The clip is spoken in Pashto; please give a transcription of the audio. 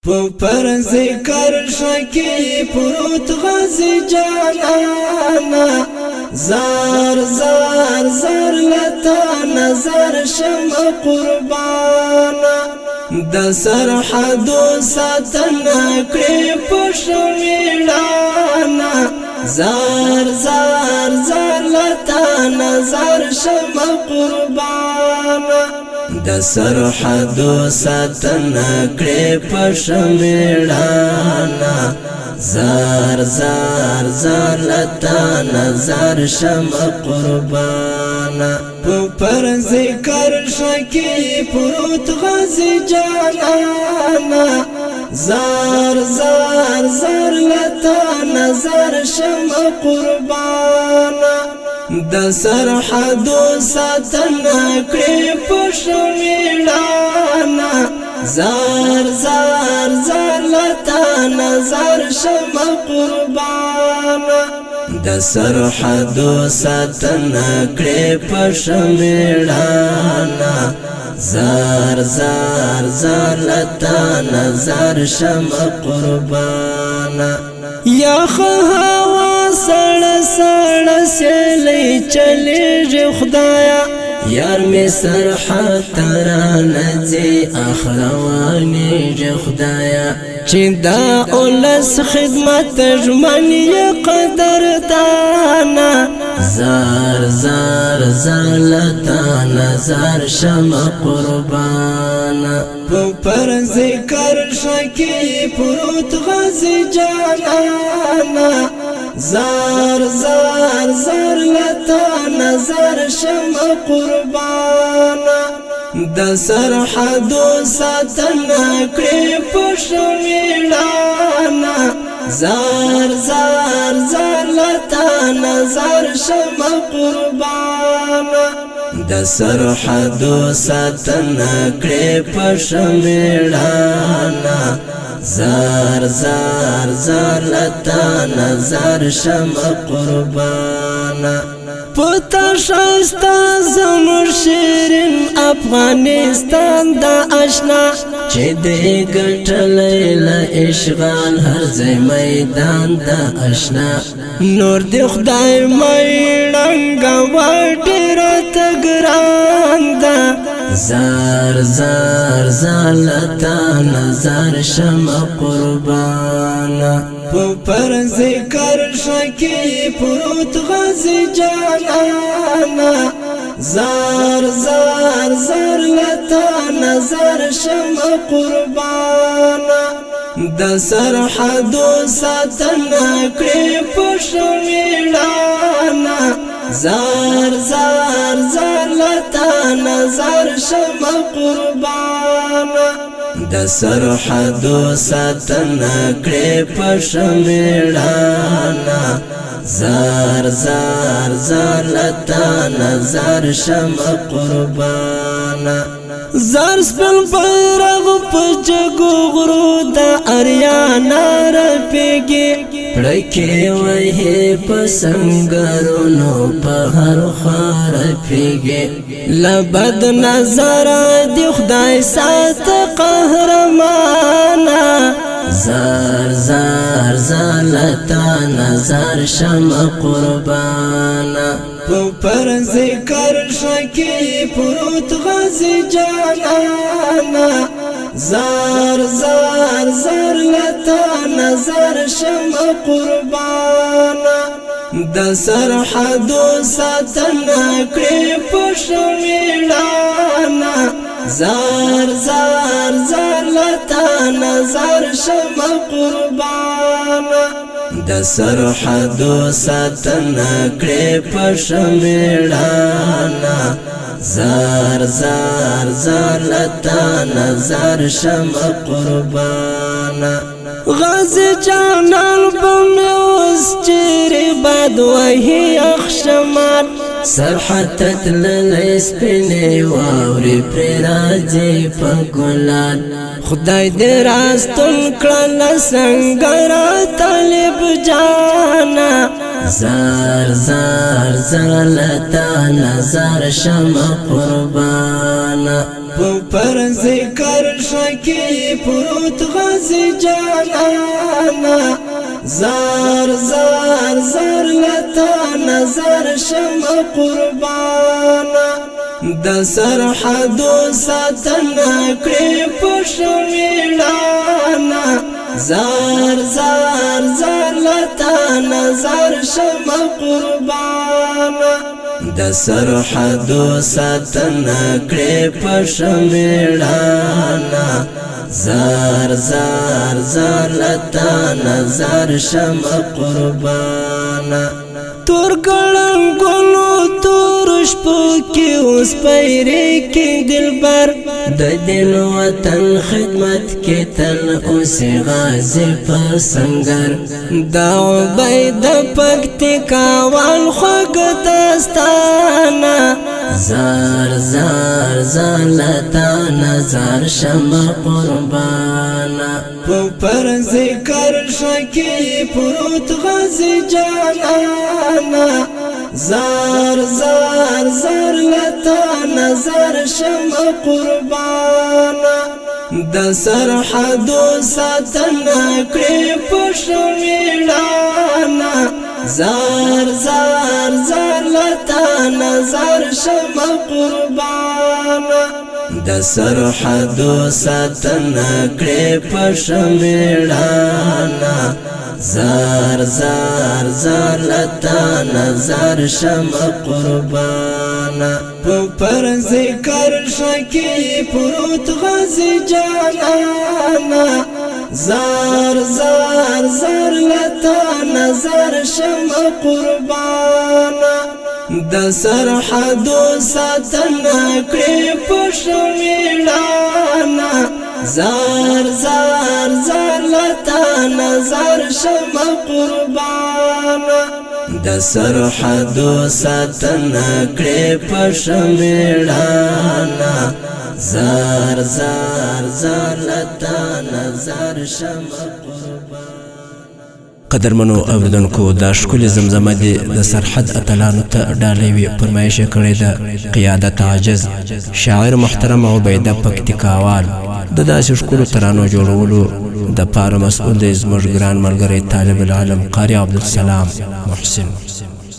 پر ذکر شکی پروت غازی جانانا زار زار زار لتا نظر شم قربانا د سرحدو ساتنا کړې پښویړانا زار زار زار لتا نظر شم قربانا د سرحدو ساتنا کړې پښویړانا زار زار زار لتا نظر شم قربانا پر ذکر شکی پروت غازی جانانا زار زار زار لتا نظر شم قربانا د سرحدو ساتنا کړې پښویړانا زار زار زار لتا نظر شم قربانا د سرحدو ساتنا کړې پښویړانا زار زار زار لتا نظر شم قربانا یا خوا سړ سړ سلی چلیږي خدایا یار می سرحد ترانځي اخرواني خدایا چې دا اولس خدمت ژمنې قدر دانا زار زار زار لتا نظر شم قربانا پر ذکر شکی پروت غازی جانانا زار زار زار لتا نظر شم قربانا د سرحدو ساتنا کړې پښویړانا زار زار زار لتا نظر شم قربانا د سرحدو ساتنا کړې پښویړانا زار زار زار لتا نظر شم قربانا پتا شاستا زمر شیرین افغانستان دا آشنا چې دې ګټلې له اشغال هر ځای میدان دا آشنا نور دې خدای مېړنګ وړ تګران دا زار زار زار لتا نظر شم قربانا پر ذکر شکی پروت غازی جانانا زار زار زار لتا نظر شم قربانا د سرحدو ساتنا کړې پښویړانا زار زار زار لتا نظر شم قربانا د سرحدو ساتنا کړې پښویړانا زار زار زار لتا نظر شم قربانا زار سپن بیرغ په جګو غرو د اریانا رپیږي پړکې وهې په سنګرونو په هر خوا رپیږي له بد نظره د خدای سات قهرمانا زار زار زار لتا نظر شم قربانا پر ذکر شکی پروت غازی جانانا زار زار زار لتا نظر شم قربانا د سرحدو ساتنا کړې پښویړانا زار زار زار لتا نظر شم قربانا د سرحدو ساتنا کړې پښویړانا زار زار زار لتا نظر شم قربانا غازی جانان بمیوز چیری باد وحی اخشمان سرحتت للیس پینی واوری پری راجی پا گلان خدای دی راستون کړل سنگرا طالب جانا زار زار زار لتا نظر شم قربانا پر ذکر شکی پروت غازی جانانا زار زار زار لتا نظر شم قربانا د سرحدو ساتنه کړې په شمیړانا زار زار زار لتا نظر شم قربانا د سرحدو ساتنه کړې په شمیړانا زار زار زار لتا نظر شم قربانا تور ګړنګ ګلو تور شپو کې اوس پیرې کې دلبر د دین وطن خدمت کې تل اوس غازی په سنگر دا عبید پکتیکا وال خوږ داستانه زار زار زار لتا نظر شم قربانا پر ذکر شکی پروت غازی جانانا زار زار زار لتا نظر شم قربانا د سرحدو ساتنه کړې په شمیړانا زار زار زار لتا نظر شم قربانا د سرحدو ساتنه کړې په شمیړانا زار زار زار لتا نظر شم قربانا پر ذکر شکی پروت غازی جانانا زار زار زار لتا نظر شم قربانا د سرحدو ساتنه کړې په شمیړانا زار زار زار لتا نظر شم قربانا د سرحدو ساتنه کړې په شمیړانا زار زار زار لتا نظر شم قربانا قدرمنو اوریدونکو دا ښکلې زمزمه دې د سرحد اتلانو ته ډالۍ وي فرمایش یې کړې ده قیادت عاجز شاعر محترم عبیده پکتیکاوال د داسې ښکلو ترانو جوړولو دپاره مسؤل دی زموږ ګران ملګری طالب العلم قاري عبدالسلام محسن